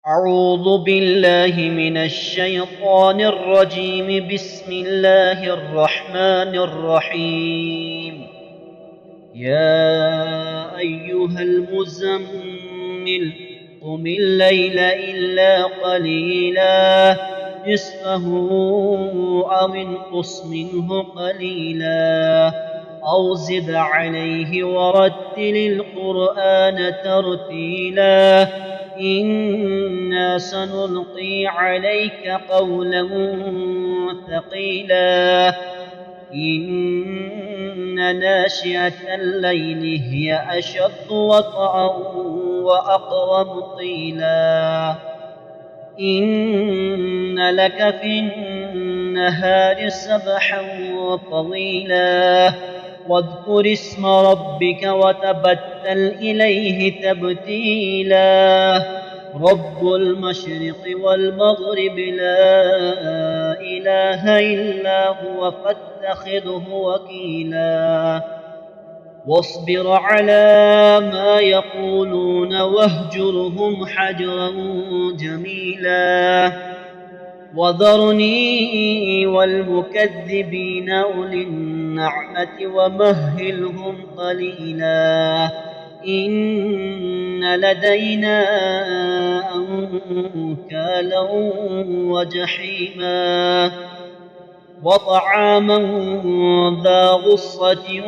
أعوذ بالله من الشيطان الرجيم. بسم الله الرحمن الرحيم. يا أيها المزمل قم الليل إلا قليلا نصفه أو انقص منه قليلا أو زد عليه ورتل القرآن ترتيلا إنا سنلقي عليك قولا ثقيلا إن ناشئة الليل هي أشد وطئا وأقوم قيلا إن لك في النهار سبحا طويلا واذكر اسم ربك وتبتل إليه تبتيلا رب المشرق والمغرب لا إله إلا هو فاتخذه وكيلا واصبر على ما يقولون واهجرهم حجرا جميلا وذرني والمكذبين أولي النعمة ومهلهم قليلا إن لدينا أنكالا وجحيما وطعاما ذا غصة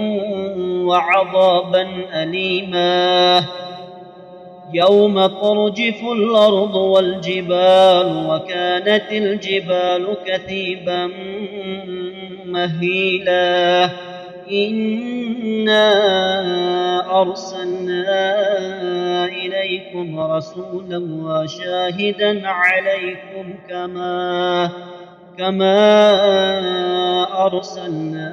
وعذابا أليما يوم ترجف الأرض والجبال وكانت الجبال كثيبا مهيلا إنا أرسلنا إليكم رسولا وشاهدا عليكم كما أرسلنا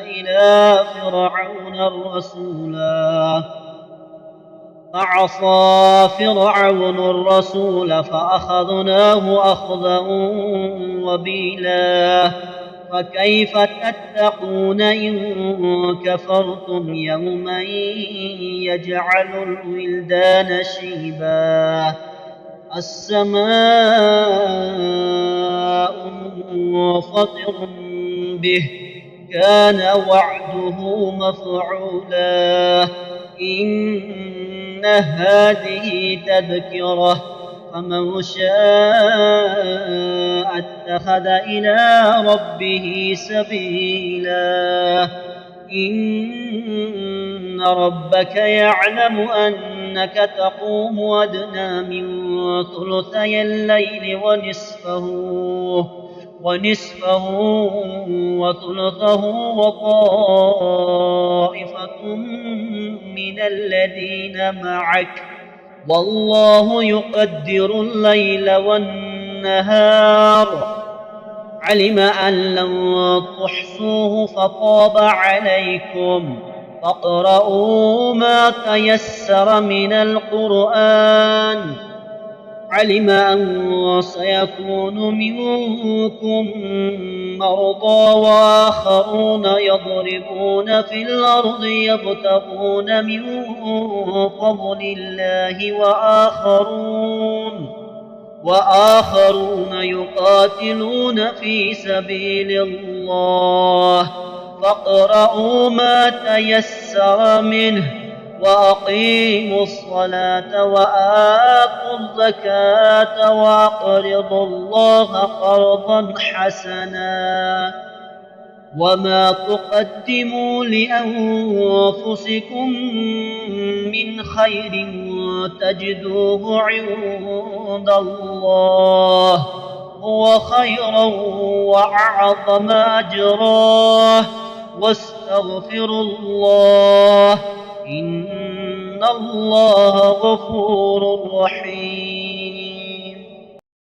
إلى فرعون الرسولا فعصى فرعون الرسول فأخذناه أخذا وبيلا فكيف تتقون إن كفرتم يوما يجعل الولدان شيبا السماء منفطر به كان وعده مفعولا إن هذه تذكرة فمن شاء اتخذ إلى ربه سبيلا إن ربك يعلم أنك تقوم أدنى من ثلثي الليل ونصفه وثلثه وطائفة من الذين معك والله يقدر الليل والنهار علم أن لن تحصوه فطاب عليكم فاقرؤوا ما تيسر من القرآن علم أن سيكون منكم مرضى وآخرون يضربون في الأرض يبتغون من فضل الله وآخرون يقاتلون في سبيل الله فاقرؤوا ما تيسر منه وأقيموا الصلاة وآتوا الزكاة وأقرضوا الله قرضا حسنا وما تقدموا لأنفسكم من خير تجدوه عند الله هو خيرا وأعظم أجرا واستغفروا الله إن الله غفور رحيم.